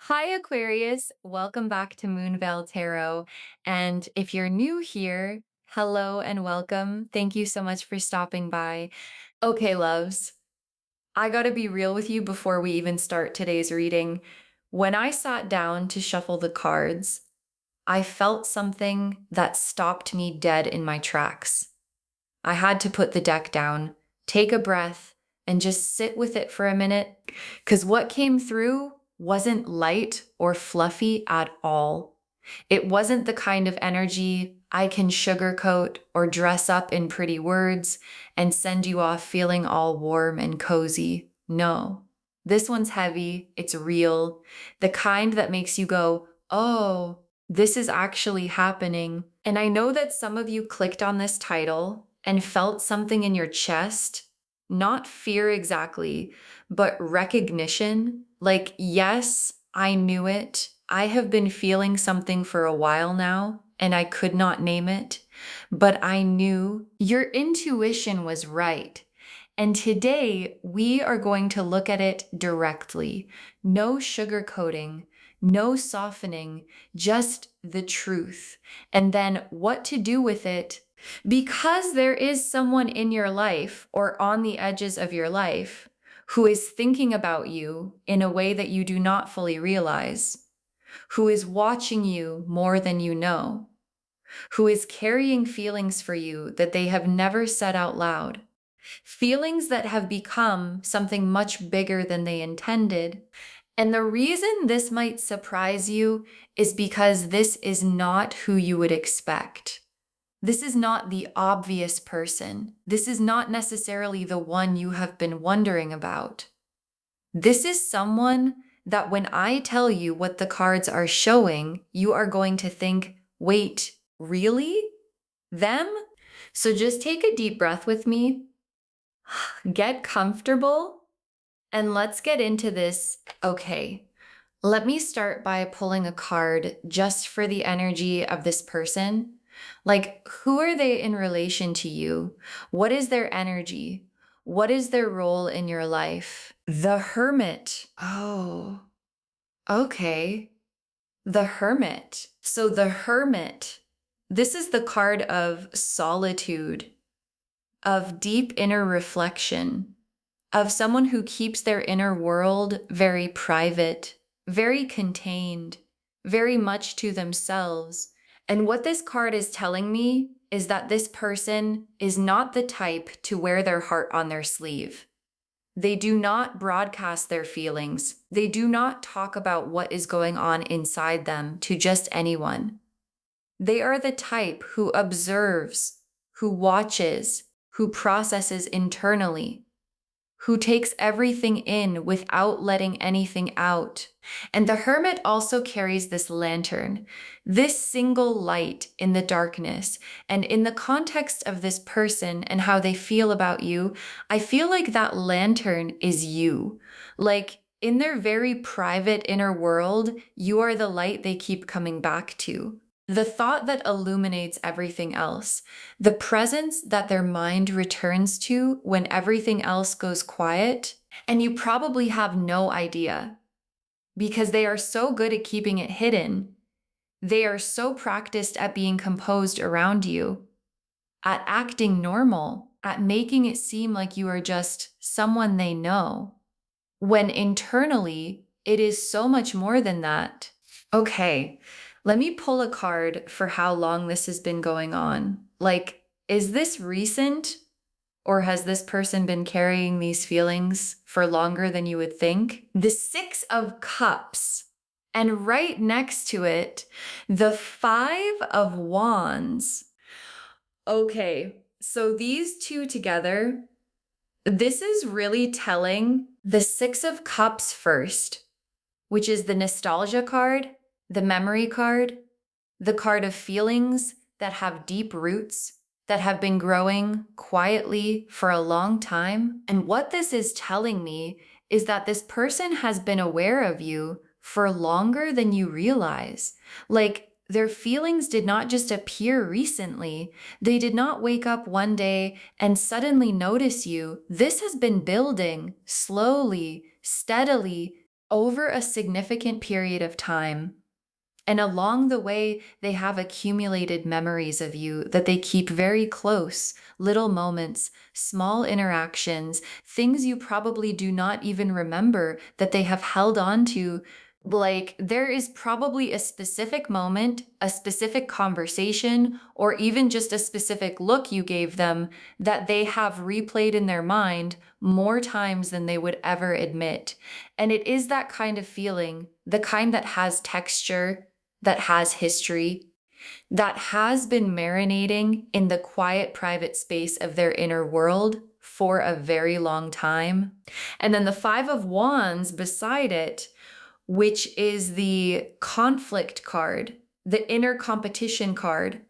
Hi, Aquarius. Welcome back to Moonveil Tarot. And if you're new here, hello and welcome. Thank you so much for stopping by. Okay, loves, I gotta be real with you before we even start today's reading. When I sat down to shuffle the cards, I felt something that stopped me dead in my tracks. I had to put the deck down, take a breath, and just sit with it for a minute. Because what came through wasn't light or fluffy at all. It wasn't the kind of energy I can sugarcoat or dress up in pretty words and send you off feeling all warm and cozy. No. This one's heavy, it's real, the kind that makes you go, oh, this is actually happening. And I know that some of you clicked on this title and felt something in your chest, not fear exactly, but recognition. Like, yes, I knew it. I have been feeling something for a while now, and I could not name it, but I knew your intuition was right. And today we are going to look at it directly. No sugarcoating, no softening, just the truth. And then what to do with it. Because there is someone in your life or on the edges of your life who is thinking about you in a way that you do not fully realize, who is watching you more than you know, who is carrying feelings for you that they have never said out loud. Feelings that have become something much bigger than they intended. And the reason this might surprise you is because this is not who you would expect. This is not the obvious person. This is not necessarily the one you have been wondering about. This is someone that when I tell you what the cards are showing, you are going to think, wait, really? Them? So just take a deep breath with me. Get comfortable and let's get into this. Okay, let me start by pulling a card just for the energy of this person. Like, who are they in relation to you? What is their energy? What is their role in your life? The Hermit. Oh, okay. The Hermit. So, the Hermit, this is the card of solitude, of deep inner reflection, of someone who keeps their inner world very private, very contained, very much to themselves. And what this card is telling me is that this person is not the type to wear their heart on their sleeve. They do not broadcast their feelings. They do not talk about what is going on inside them to just anyone. They are the type who observes, who watches, who processes internally, who takes everything in without letting anything out. And the Hermit also carries this lantern, this single light in the darkness. And in the context of this person and how they feel about you, I feel like that lantern is you. Like, in their very private inner world, you are the light they keep coming back to. The thought that illuminates everything else, the presence that their mind returns to when everything else goes quiet, and you probably have no idea because they are so good at keeping it hidden. They are so practiced at being composed around you, at acting normal, at making it seem like you are just someone they know, when internally it is so much more than that. Okay, let me pull a card for how long this has been going on. Like, is this recent or has this person been carrying these feelings for longer than you would think? The Six of Cups, and right next to it, the Five of Wands. Okay, so these two together, this is really telling. The Six of Cups first, which is the nostalgia card, the memory card, the card of feelings that have deep roots, that have been growing quietly for a long time. And what this is telling me is that this person has been aware of you for longer than you realize. Like, their feelings did not just appear recently. They did not wake up one day and suddenly notice you. This has been building slowly, steadily, over a significant period of time. And along the way, they have accumulated memories of you that they keep very close, little moments, small interactions, things you probably do not even remember that they have held on to. Like, there is probably a specific moment, a specific conversation, or even just a specific look you gave them that they have replayed in their mind more times than they would ever admit. And it is that kind of feeling, the kind that has texture, that has history, that has been marinating in the quiet, private space of their inner world for a very long time. And then the Five of Wands beside it, which is the conflict card, the inner competition card.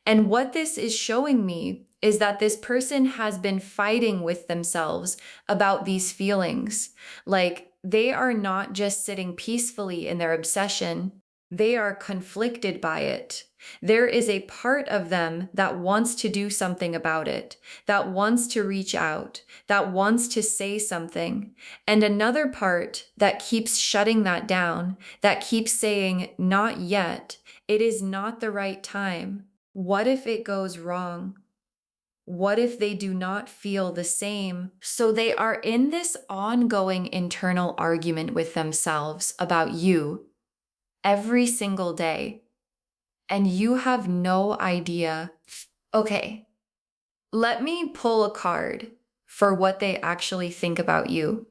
And what this is showing me is that this person has been fighting with themselves about these feelings. Like, they are not just sitting peacefully in their obsession, they are conflicted by it. There is a part of them that wants to do something about it, that wants to reach out, that wants to say something, and another part that keeps shutting that down, that keeps saying, not yet, it is not the right time. What if it goes wrong? What if they do not feel the same? So they are in this ongoing internal argument with themselves about you every single day, and you have no idea. Okay, let me pull a card for what they actually think about you.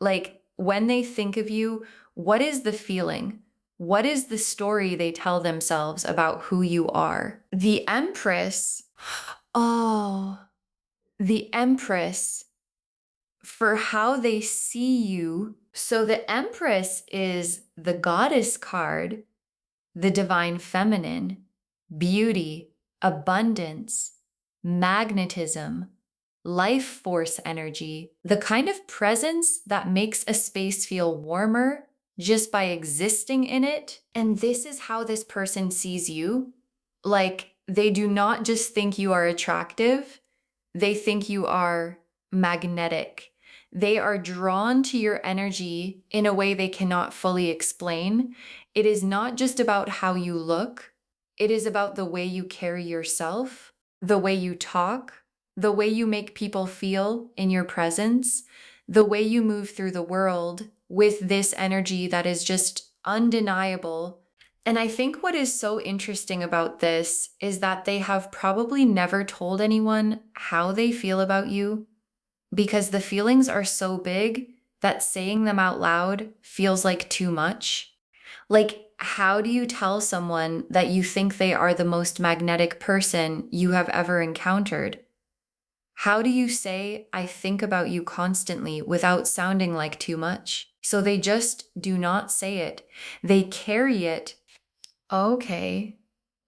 Like, when they think of you, what is the feeling? What is the story they tell themselves about who you are? The Empress. Oh, the Empress, for how they see you. So the Empress is the goddess card, the divine feminine, beauty, abundance, magnetism, life force energy, the kind of presence that makes a space feel warmer just by existing in it. And this is how this person sees you. Like, they do not just think you are attractive, they think you are magnetic. They are drawn to your energy in a way they cannot fully explain. It is not just about how you look, it is about the way you carry yourself, the way you talk, the way you make people feel in your presence, the way you move through the world with this energy that is just undeniable. And I think what is so interesting about this is that they have probably never told anyone how they feel about you, because the feelings are so big that saying them out loud feels like too much. Like, how do you tell someone that you think they are the most magnetic person you have ever encountered? How do you say, I think about you constantly without sounding like too much? So they just do not say it. They carry it. Okay.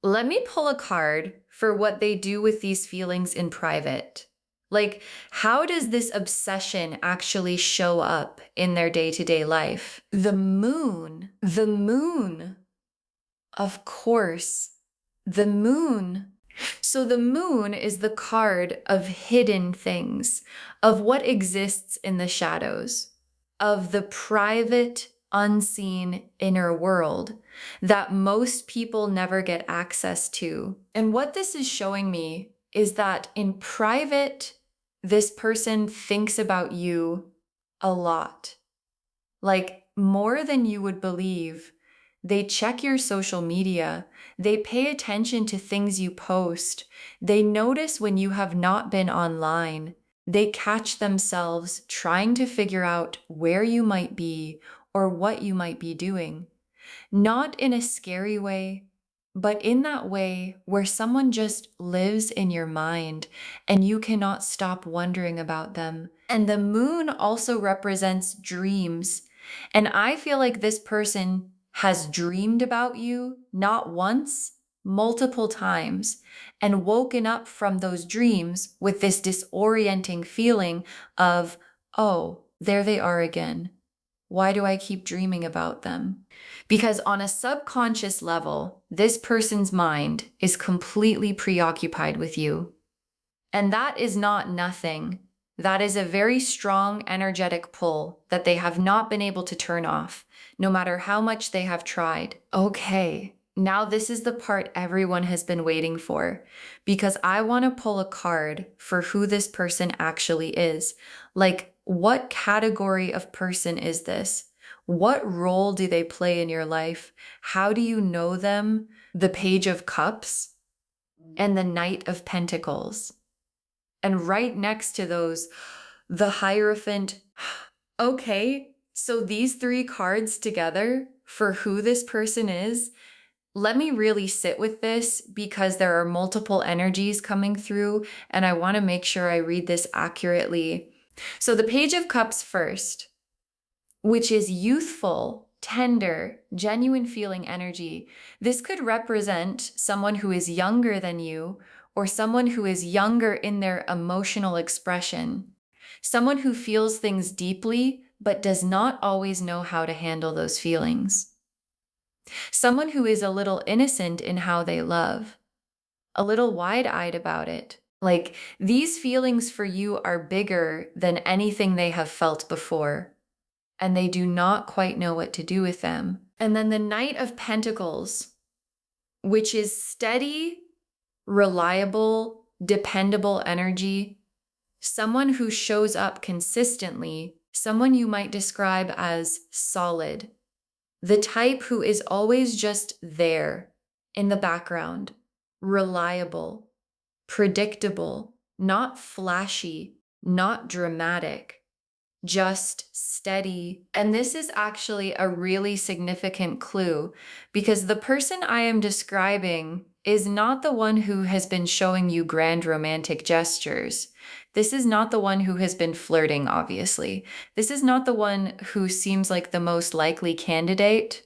Let me pull a card for what they do with these feelings in private. Like, how does this obsession actually show up in their day-to-day life? The moon. The moon. Of course. The moon. So the moon is the card of hidden things, of what exists in the shadows, of the private, unseen inner world that most people never get access to. And what this is showing me is that in private, this person thinks about you a lot, like more than you would believe. They check your social media. They pay attention to things you post. They notice when you have not been online. They catch themselves trying to figure out where you might be or what you might be doing. Not in a scary way, but in that way where someone just lives in your mind and you cannot stop wondering about them. And the moon also represents dreams. And I feel like this person has dreamed about you not once, multiple times, and woken up from those dreams with this disorienting feeling of, oh, there they are again. Why do I keep dreaming about them? Because on a subconscious level, this person's mind is completely preoccupied with you. And that is not nothing. That is a very strong energetic pull that they have not been able to turn off, no matter how much they have tried. Okay, now this is the part everyone has been waiting for, because I want to pull a card for who this person actually is. Like, what category of person is this? What role do they play in your life? How do you know them? The Page of Cups and the Knight of Pentacles. And right next to those, the Hierophant. Okay, so these three cards together for who this person is, let me really sit with this because there are multiple energies coming through and I want to make sure I read this accurately. So the Page of Cups first, which is youthful, tender, genuine feeling energy. This could represent someone who is younger than you or someone who is younger in their emotional expression. Someone who feels things deeply but does not always know how to handle those feelings. Someone who is a little innocent in how they love, a little wide-eyed about it. Like, these feelings for you are bigger than anything they have felt before, and they do not quite know what to do with them. And then the Knight of Pentacles, which is steady, reliable, dependable energy, someone who shows up consistently, someone you might describe as solid, the type who is always just there in the background, reliable, predictable, not flashy, not dramatic, just steady. And this is actually a really significant clue because the person I am describing is not the one who has been showing you grand romantic gestures. This is not the one who has been flirting, obviously. This is not the one who seems like the most likely candidate.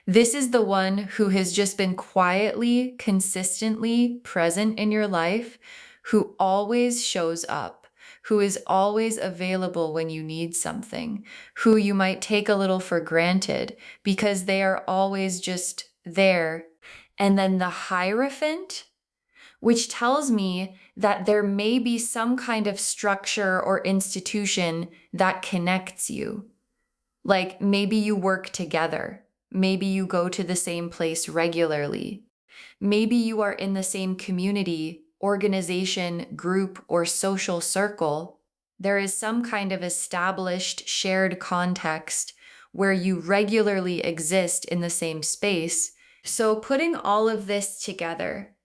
This is the one who has just been quietly, consistently present in your life, who always shows up, who is always available when you need something, who you might take a little for granted because they are always just there. And then the Hierophant, which tells me that there may be some kind of structure or institution that connects you. Like maybe you work together. Maybe you go to the same place regularly. Maybe you are in the same community, organization, group, or social circle. There is some kind of established shared context where you regularly exist in the same space. So putting all of this together,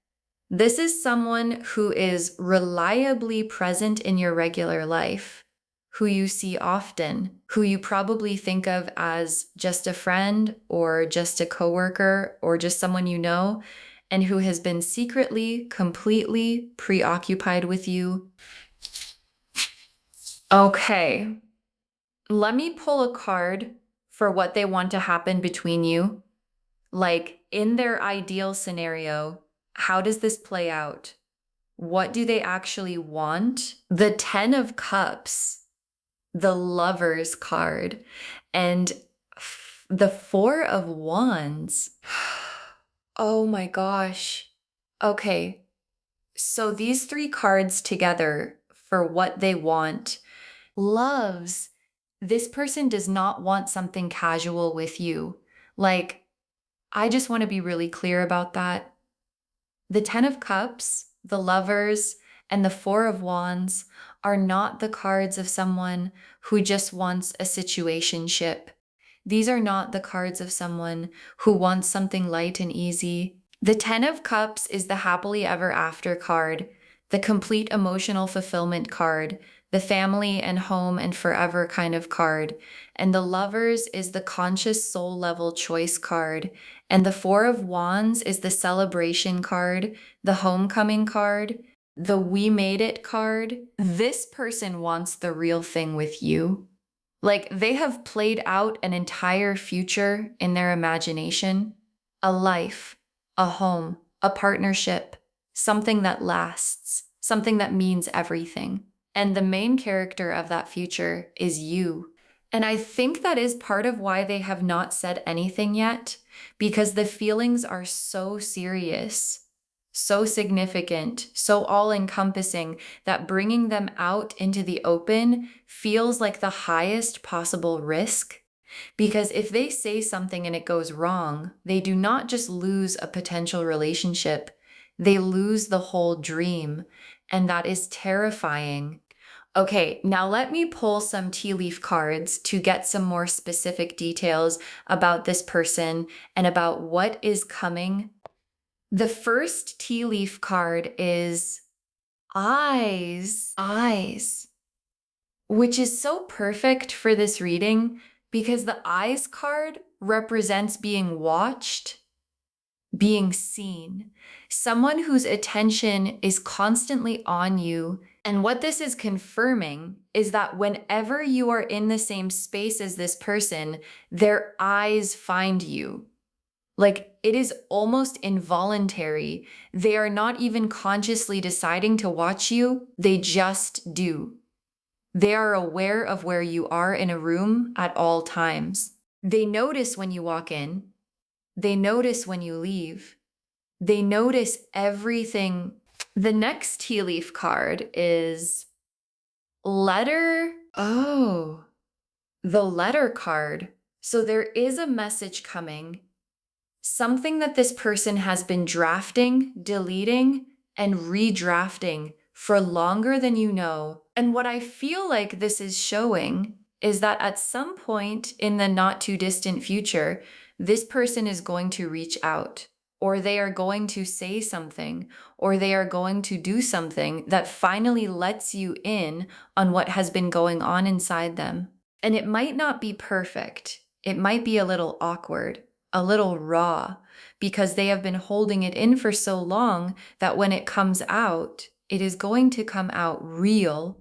this is someone who is reliably present in your regular life, who you see often, who you probably think of as just a friend or just a coworker or just someone you know, and who has been secretly, completely preoccupied with you. Okay, let me pull a card for what they want to happen between you. Like in their ideal scenario, how does this play out? What do they actually want? The 10 of Cups, the Lovers card, and the 4 of Wands. Oh my gosh. Okay. So these three cards together for what they want. Loves. This person does not want something casual with you. Like, I just want to be really clear about that. The 10 of Cups, the Lovers, and the 4 of Wands are not the cards of someone who just wants a situationship. These are not the cards of someone who wants something light and easy. The 10 of Cups is the happily ever after card, the complete emotional fulfillment card, the family and home and forever kind of card. And the Lovers is the conscious soul level choice card. And the 4 of Wands is the celebration card, the homecoming card, the we made it card. This person wants the real thing with you. Like they have played out an entire future in their imagination, a life, a home, a partnership, something that lasts, something that means everything. And the main character of that future is you. And I think that is part of why they have not said anything yet, because the feelings are so serious, so significant, so all-encompassing that bringing them out into the open feels like the highest possible risk. Because if they say something and it goes wrong, they do not just lose a potential relationship, they lose the whole dream. And that is terrifying. Okay, now let me pull some tea leaf cards to get some more specific details about this person and about what is coming. The first tea leaf card is eyes, which is so perfect for this reading because the eyes card represents being watched, being seen, someone whose attention is constantly on you. And what this is confirming is that whenever you are in the same space as this person, their eyes find you. Like, it is almost involuntary. They are not even consciously deciding to watch you, they just do. They are aware of where you are in a room at all times. They notice when you walk in, they notice when you leave, they notice everything. The next tea leaf card is letter. Oh, the letter card. So there is a message coming. Something that this person has been drafting, deleting, and redrafting for longer than you know. And what I feel like this is showing is that at some point in the not too distant future, this person is going to reach out, or they are going to say something, or they are going to do something that finally lets you in on what has been going on inside them. And it might not be perfect. It might be a little awkward, a little raw, because they have been holding it in for so long that when it comes out, it is going to come out real.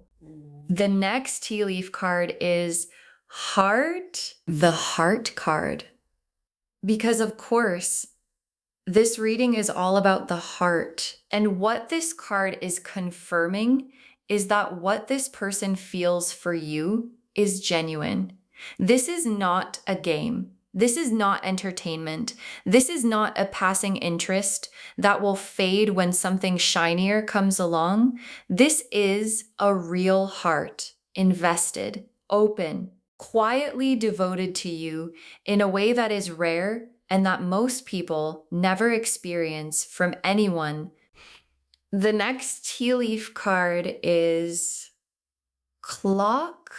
The next tea leaf card is heart, the heart card. Because of course, this reading is all about the heart. And what this card is confirming is that what this person feels for you is genuine. This is not a game. This is not entertainment. This is not a passing interest that will fade when something shinier comes along. This is a real heart, invested, open, quietly devoted to you in a way that is rare and that most people never experience from anyone. The next tea leaf card is clock.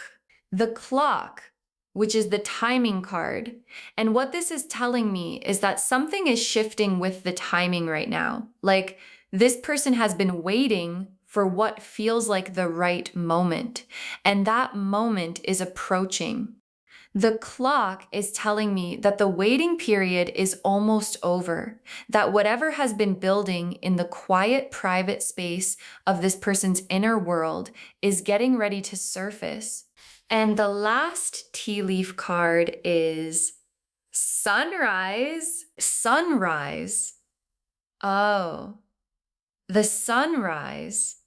The clock, which is the timing card. And what this is telling me is that something is shifting with the timing right now. Like, this person has been waiting for what feels like the right moment, and that moment is approaching. The clock is telling me that the waiting period is almost over, that whatever has been building in the quiet, private space of this person's inner world is getting ready to surface. And the last tea leaf card is sunrise. Sunrise. Oh, the sunrise.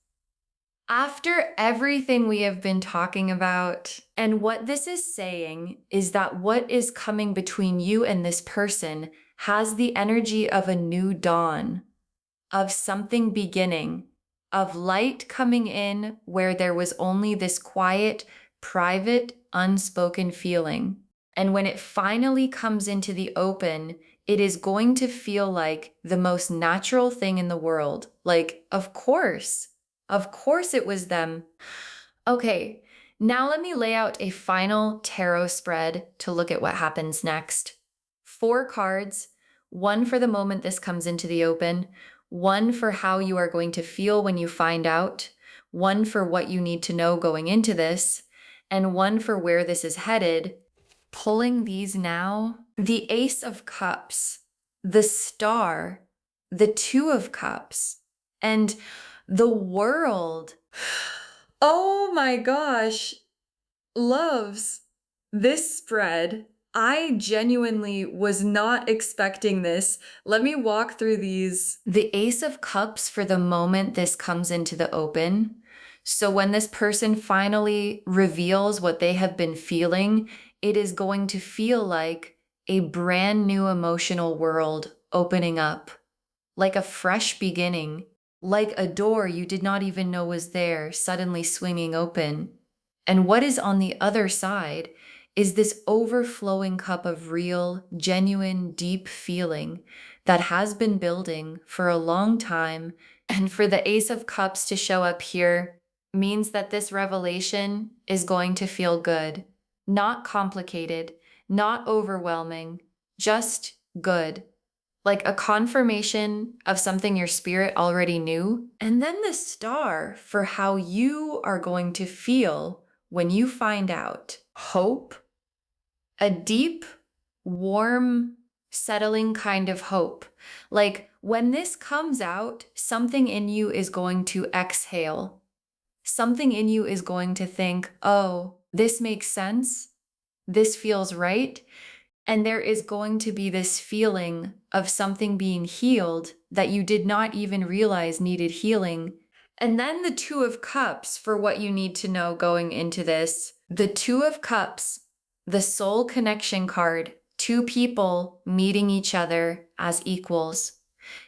After everything we have been talking about, and what this is saying is that what is coming between you and this person has the energy of a new dawn, of something beginning, of light coming in where there was only this quiet, private, unspoken feeling. And when it finally comes into the open, it is going to feel like the most natural thing in the world. Like, of course it was them. Okay, now let me lay out a final tarot spread to look at what happens next. 4 cards, 1 for the moment this comes into the open, 1 for how you are going to feel when you find out, 1 for what you need to know going into this, and 1 for where this is headed. Pulling these now, the Ace of Cups, the Star, the 2 of Cups, and the World. Oh my gosh, loves, this spread. I genuinely was not expecting this. Let me walk through these. The Ace of Cups for the moment this comes into the open. So when this person finally reveals what they have been feeling, it is going to feel like a brand new emotional world opening up. like a fresh beginning, like a door you did not even know was there, suddenly swinging open. And what is on the other side is this overflowing cup of real, genuine, deep feeling that has been building for a long time. And for the Ace of Cups to show up here means that this revelation is going to feel good, not complicated, not overwhelming, just good, like a confirmation of something your spirit already knew. And then the star for how you are going to feel when you find out. Hope, a deep, warm, settling kind of hope. Like when this comes out, something in you is going to exhale. Something in you is going to think, oh, this makes sense. This feels right. And there is going to be this feeling of something being healed that you did not even realize needed healing. And then the Two of Cups for what you need to know going into this. The Two of Cups, the soul connection card, two people meeting each other as equals,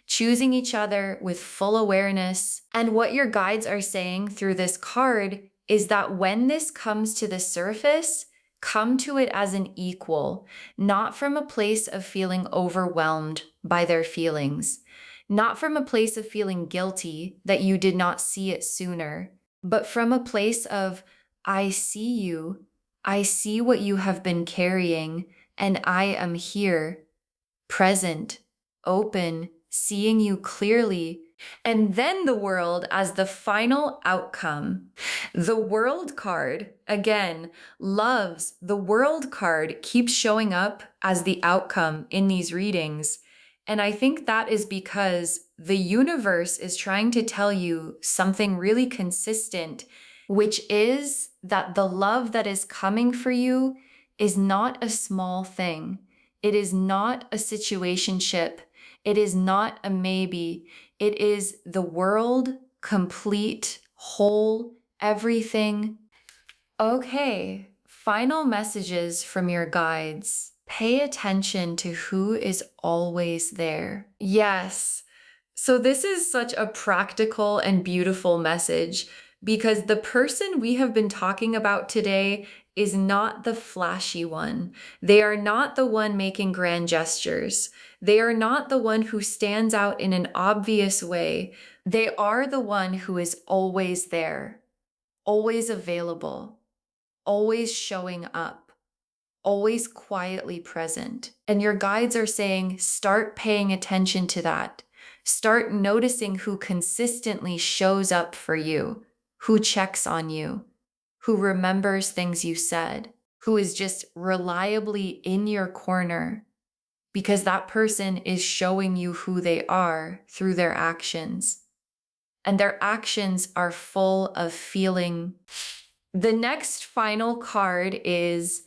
choosing each other with full awareness. And what your guides are saying through this card is that when this comes to the surface, come to it as an equal, not from a place of feeling overwhelmed by their feelings, not from a place of feeling guilty that you did not see it sooner, but from a place of, I see you, I see what you have been carrying, and I am here, present, open, seeing you clearly. And then the world as the final outcome. The world card, again, loves the world card keeps showing up as the outcome in these readings. And I think that is because the universe is trying to tell you something really consistent, which is that the love that is coming for you is not a small thing. It is not a situationship. It is not a maybe. It is the world, complete, whole, everything. Okay, final messages from your guides. Pay attention to who is always there. Yes. So this is such a practical and beautiful message because the person we have been talking about today is not the flashy one. They are not the one making grand gestures. They are not the one who stands out in an obvious way. They are the one who is always there, always available, always showing up, always quietly present. And your guides are saying, start paying attention to that. Start noticing who consistently shows up for you, who checks on you, who remembers things you said, who is just reliably in your corner, because that person is showing you who they are through their actions. And their actions are full of feeling. The next final card is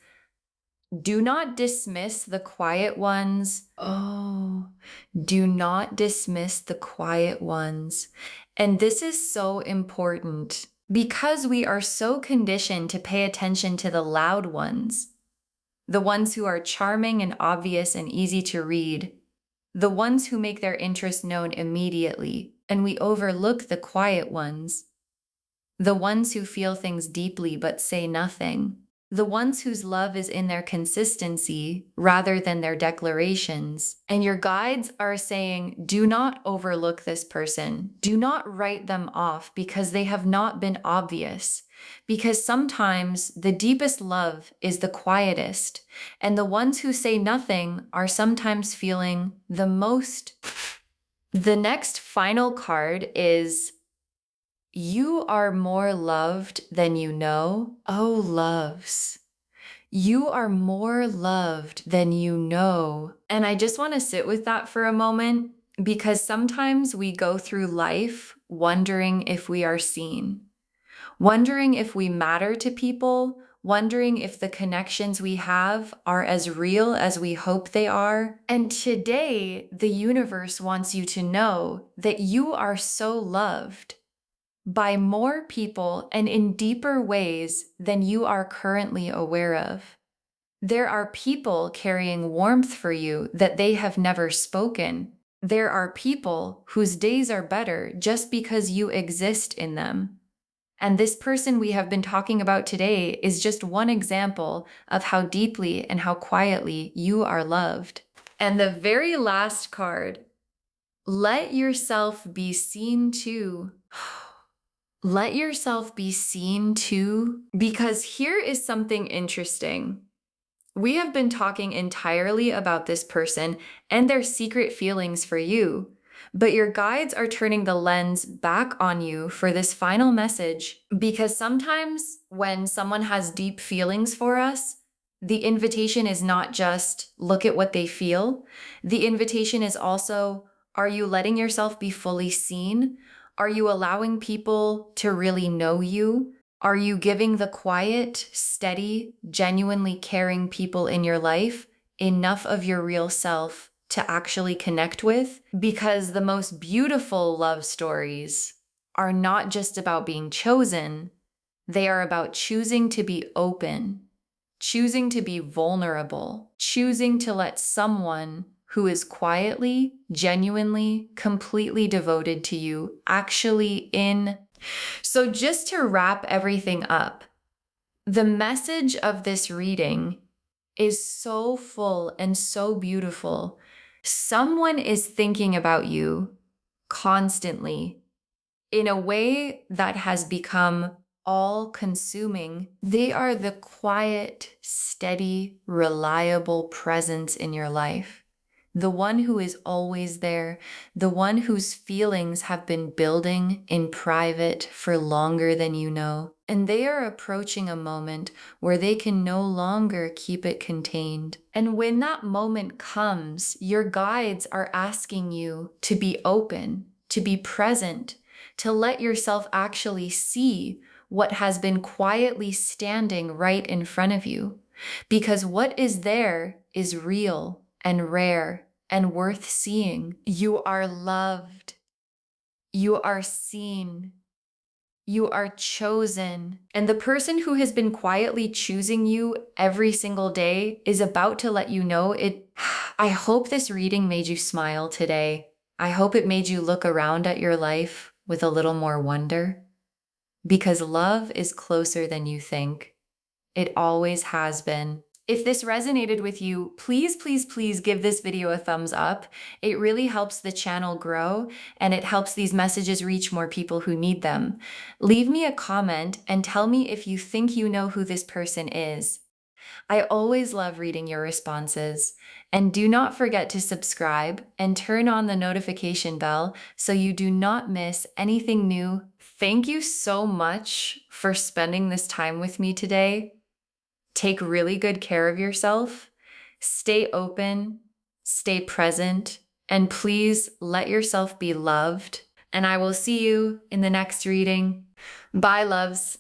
do not dismiss the quiet ones. Oh, do not dismiss the quiet ones. And this is so important because we are so conditioned to pay attention to the loud ones, the ones who are charming and obvious and easy to read, the ones who make their interest known immediately, and we overlook the quiet ones, the ones who feel things deeply but say nothing, the ones whose love is in their consistency rather than their declarations. And your guides are saying, do not overlook this person. Do not write them off because they have not been obvious. Because sometimes the deepest love is the quietest, and the ones who say nothing are sometimes feeling the most. The next final card is you are more loved than you know. Oh, loves. You are more loved than you know. And I just want to sit with that for a moment because sometimes we go through life wondering if we are seen, wondering if we matter to people, wondering if the connections we have are as real as we hope they are. And today, the universe wants you to know that you are so loved by more people and in deeper ways than you are currently aware of. There are people carrying warmth for you that they have never spoken. There are people whose days are better just because you exist in them. And this person we have been talking about today is just one example of how deeply and how quietly you are loved. And the very last card, let yourself be seen too. Let yourself be seen too, because here is something interesting. We have been talking entirely about this person and their secret feelings for you, but your guides are turning the lens back on you for this final message, because sometimes when someone has deep feelings for us, the invitation is not just look at what they feel. The invitation is also, are you letting yourself be fully seen? Are you allowing people to really know you? Are you giving the quiet, steady, genuinely caring people in your life enough of your real self to actually connect with? Because the most beautiful love stories are not just about being chosen, they are about choosing to be open, choosing to be vulnerable, choosing to let someone who is quietly, genuinely, completely devoted to you actually in. So just to wrap everything up, the message of this reading is so full and so beautiful. Someone is thinking about you constantly in a way that has become all consuming. They are the quiet, steady, reliable presence in your life. The one who is always there, the one whose feelings have been building in private for longer than you know. And they are approaching a moment where they can no longer keep it contained. And when that moment comes, your guides are asking you to be open, to be present, to let yourself actually see what has been quietly standing right in front of you. Because what is there is real and rare and worth seeing. You are loved. You are seen. You are chosen. And the person who has been quietly choosing you every single day is about to let you know it. I hope this reading made you smile today. I hope it made you look around at your life with a little more wonder. Because love is closer than you think. It always has been. If this resonated with you, please, please, please give this video a thumbs up. It really helps the channel grow and it helps these messages reach more people who need them. Leave me a comment and tell me if you think you know who this person is. I always love reading your responses. And do not forget to subscribe and turn on the notification bell so you do not miss anything new. Thank you so much for spending this time with me today. Take really good care of yourself. Stay open, stay present, and please let yourself be loved. And I will see you in the next reading. Bye, loves.